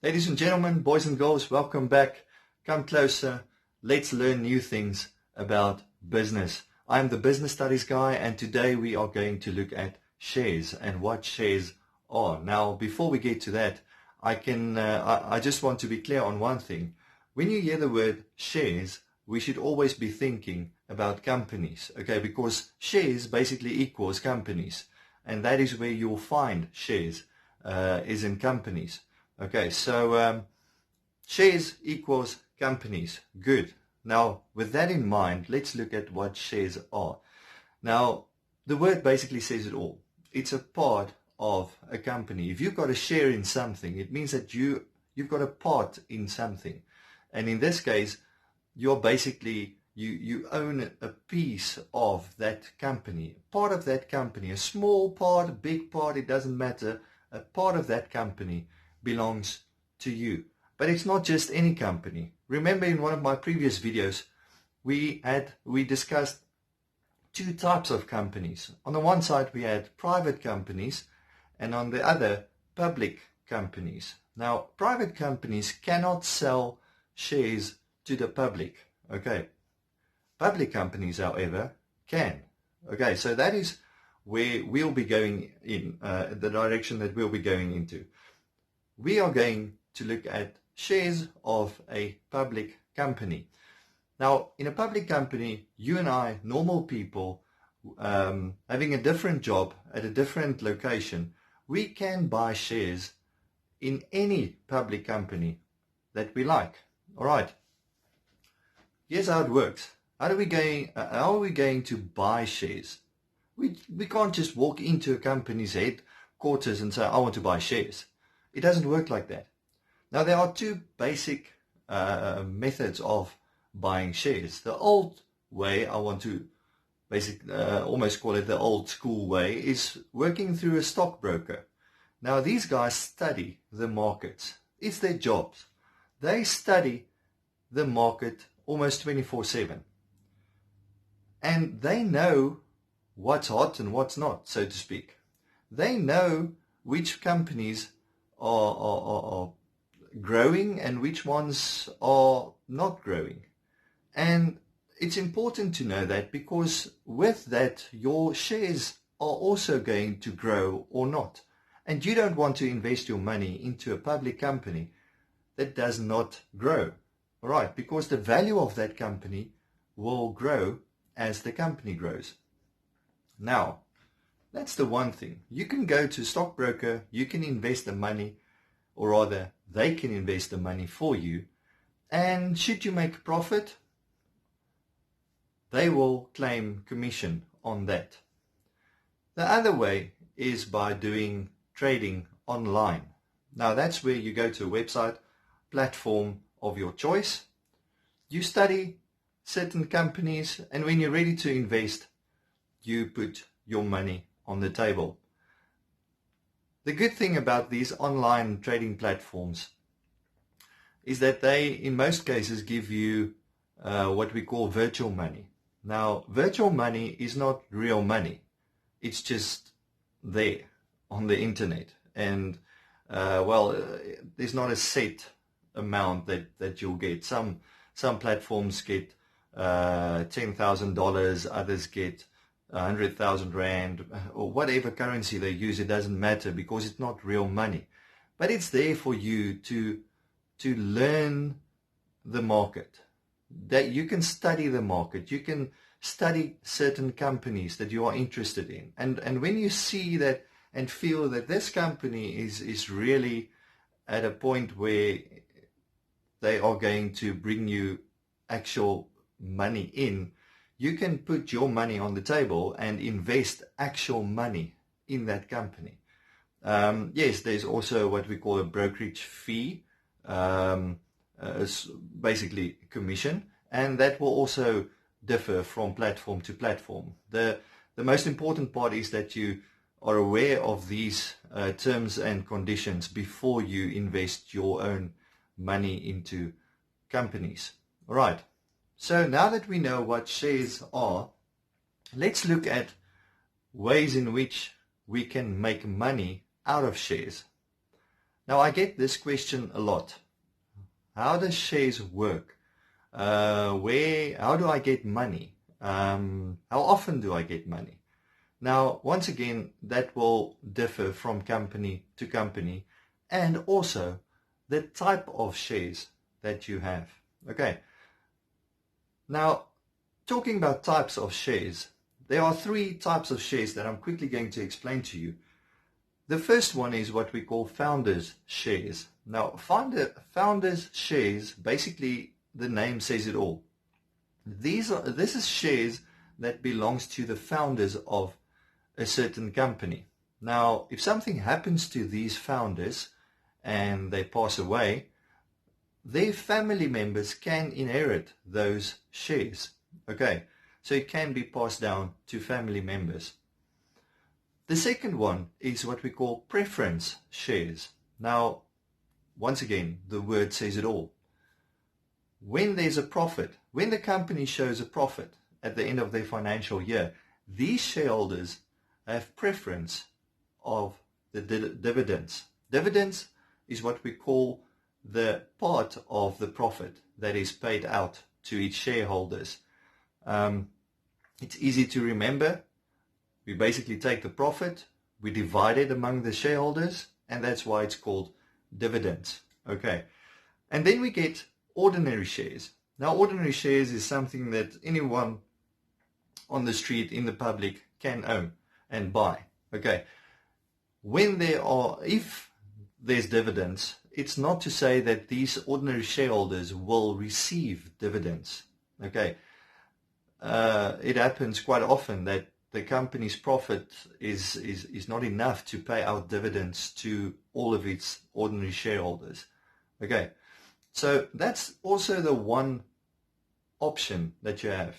Ladies and gentlemen, boys and girls, welcome back. Come closer. Let's learn new things about business. I'm the business studies guy, and today we are going to look at shares and what shares are. Now, before we get to that, I just want to be clear on one thing. When you hear the word shares, we should always be thinking about companies, okay? Because shares basically equals companies, and that is where you'll find shares, is in companies. Okay, so shares equals companies. Good. Now, with that in mind, let's look at what shares are. Now, the word basically says it all. It's a part of a company. If you've got a share in something, it means that you've got a part in something. And in this case, you're basically, you own a piece of that company, part of that company, a small part, a big part, it doesn't matter. A part of that company belongs to you. But it's not just any company. Remember, in one of my previous videos, we discussed two types of companies. On the one side, we had private companies, and on the other, public companies. Now, private companies cannot sell shares to the public. Okay. Public companies, however, can. Okay, so that is where we'll be going in, the direction that we'll be going into. We are going to look at shares of a public company. Now, in a public company, you and I, normal people, having a different job at a different location, we can buy shares in any public company that we like. All right. Here's how it works. How are we going to buy shares? We can't just walk into a company's headquarters and say, I want to buy shares. It doesn't work like that. Now, there are two basic methods of buying shares. The old way, I want to almost call it the old school way, is working through a stockbroker. Now, these guys study the markets. It's their jobs. They study the market almost 24/7. And they know what's hot and what's not, so to speak. They know which companies are growing and which ones are not growing. And it's important to know that, because with that, your shares are also going to grow or not. And you don't want to invest your money into a public company that does not grow, all right? Because the value of that company will grow as the company grows. Now, that's the one thing. You can go to a stockbroker, you can invest the money, or rather, they can invest the money for you, and should you make a profit, they will claim commission on that. The other way is by doing trading online. Now, that's where you go to a website, platform of your choice, you study certain companies, and when you're ready to invest, you put your money on the table. The good thing about these online trading platforms is that they, in most cases, give you what we call virtual money. Now, virtual money is not real money. It's just there on the internet. And, there's not a set amount that you'll get. Some platforms get $10,000, others get 100,000 Rand, or whatever currency they use. It doesn't matter, because it's not real money. But it's there for you to learn the market. That you can study the market. You can study certain companies that you are interested in. And when you see that and feel that this company is really at a point where they are going to bring you actual money in, you can put your money on the table and invest actual money in that company. Yes, there's also what we call a brokerage fee, basically commission, and that will also differ from platform to platform. The most important part is that you are aware of these terms and conditions before you invest your own money into companies. All right. So now that we know what shares are, let's look at ways in which we can make money out of shares. Now, I get this question a lot. How does shares work? How do I get money? How often do I get money? Now, once again, that will differ from company to company, and also the type of shares that you have. Okay. Now, talking about types of shares, there are 3 types of shares that I'm quickly going to explain to you. The first one is what we call founders shares. Now, founders shares, basically the name says it all. This is shares that belongs to the founders of a certain company. Now, if something happens to these founders and they pass away, their family members can inherit those shares. Okay, so it can be passed down to family members. The second one is what we call preference shares. Now, once again, the word says it all. When there's a profit, when the company shows a profit at the end of their financial year, these shareholders have preference of the dividends. Dividends is what we call the part of the profit that is paid out to each shareholders. It's easy to remember. We basically take the profit, we divide it among the shareholders, and that's why it's called dividends. Okay. And then we get ordinary shares. Now, ordinary shares is something that anyone on the street, in the public, can own and buy. Okay. If there's dividends, it's not to say that these ordinary shareholders will receive dividends. Okay. It happens quite often that the company's profit is not enough to pay out dividends to all of its ordinary shareholders. Okay, so that's also the one option that you have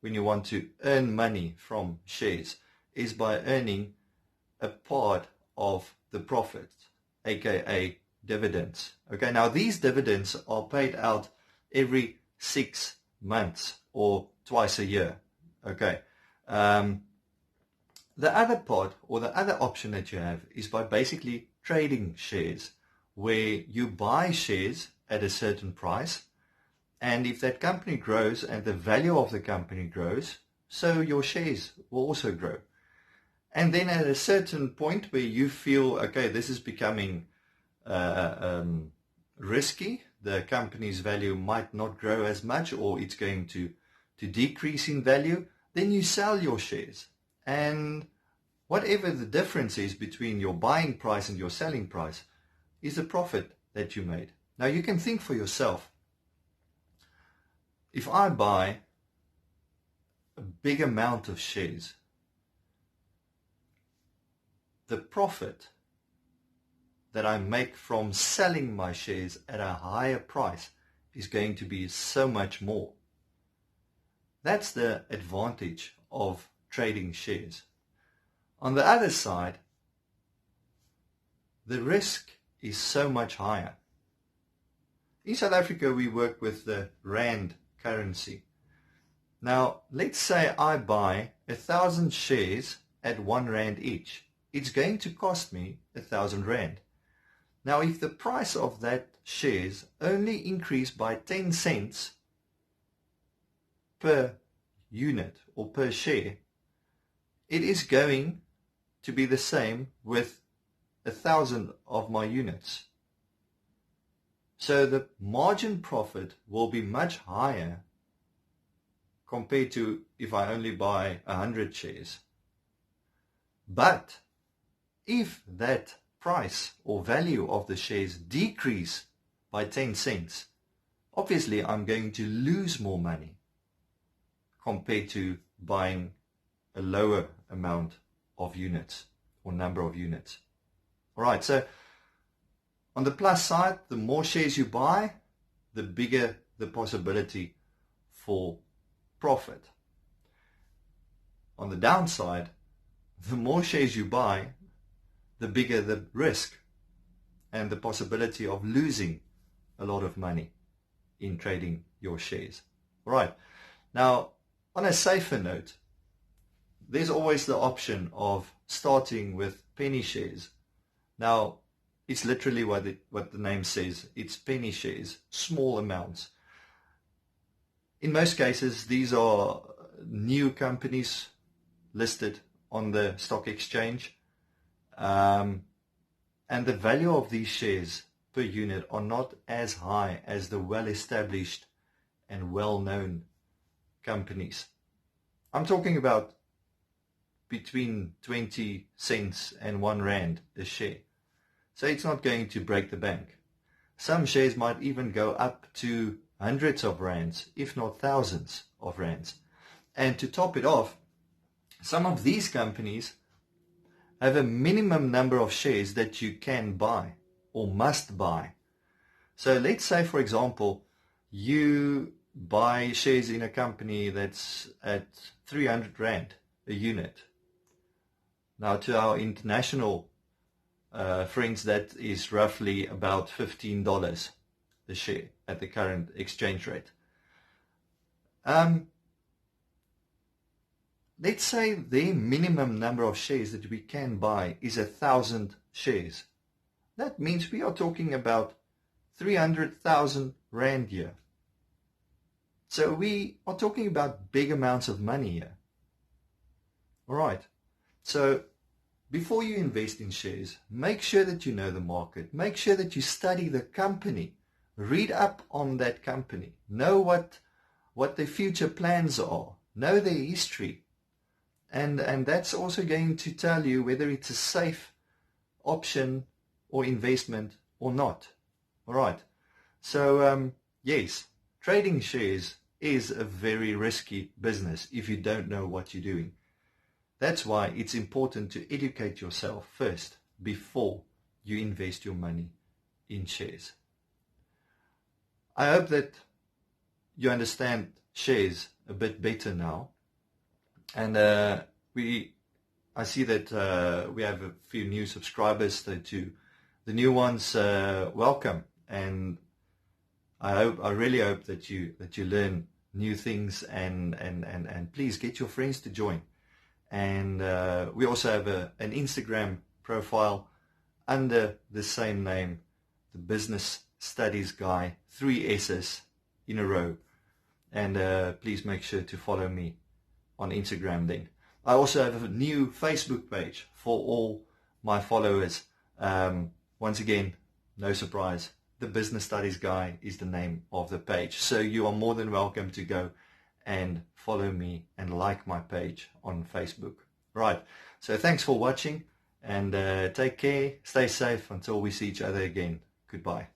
when you want to earn money from shares, is by earning a part of the profit, aka dividends. Okay, now these dividends are paid out every 6 months or twice a year. Okay. The other part, or the other option that you have, is by basically trading shares, where you buy shares at a certain price, and if that company grows and the value of the company grows, so your shares will also grow. And then at a certain point where you feel, okay, this is becoming risky, the company's value might not grow as much, or it's going to decrease in value, then you sell your shares. And whatever the difference is between your buying price and your selling price is the profit that you made. Now you can think for yourself. If I buy a big amount of shares, the profit that I make from selling my shares at a higher price is going to be so much more. That's the advantage of trading shares. On the other side, the risk is so much higher. In South Africa, we work with the Rand currency. Now, let's say I buy 1,000 shares at 1 Rand each. It's going to cost me 1,000 Rand. Now, if the price of that shares only increase by 10 cents per unit or per share, it is going to be the same with 1,000 of my units. So the margin profit will be much higher compared to if I only buy 100 shares. But if that price or value of the shares decrease by 10 cents, obviously I'm going to lose more money compared to buying a lower amount of units or number of units. All right, so on the plus side, the more shares you buy, the bigger the possibility for profit. On the downside, the more shares you buy, the bigger the risk and the possibility of losing a lot of money in trading your shares. All right, now on a safer note, there's always the option of starting with penny shares. Now, It's literally what the name says. It's penny shares, small amounts. In most cases, these are new companies listed on the stock exchange. And the value of these shares per unit are not as high as the well-established and well-known companies. I'm talking about between 20 cents and 1 rand a share. So it's not going to break the bank. Some shares might even go up to hundreds of rands, if not thousands of rands. And to top it off, some of these companies have a minimum number of shares that you can buy or must buy. So let's say, for example, you buy shares in a company that's at 300 rand a unit. Now, to our international friends, that is roughly about $15 a share at the current exchange rate. Let's say the minimum number of shares that we can buy is 1,000 shares. That means we are talking about 300,000 rand here. So we are talking about big amounts of money here. All right. So before you invest in shares, make sure that you know the market. Make sure that you study the company. Read up on that company. Know what their future plans are. Know their history. And that's also going to tell you whether it's a safe option or investment or not. All right. So, yes, trading shares is a very risky business if you don't know what you're doing. That's why it's important to educate yourself first before you invest your money in shares. I hope that you understand shares a bit better now. And I see that we have a few new subscribers to the new ones. Welcome, and I really hope that you learn new things, and please get your friends to join. And we also have an Instagram profile under the same name, the Business Studies Guy, 3 S's in a row. And please make sure to follow me on Instagram then. I also have a new Facebook page for all my followers. Once again, no surprise, the Business Studies Guy is the name of the page. So you are more than welcome to go and follow me and like my page on Facebook. Right, so thanks for watching, and take care, stay safe until we see each other again. Goodbye.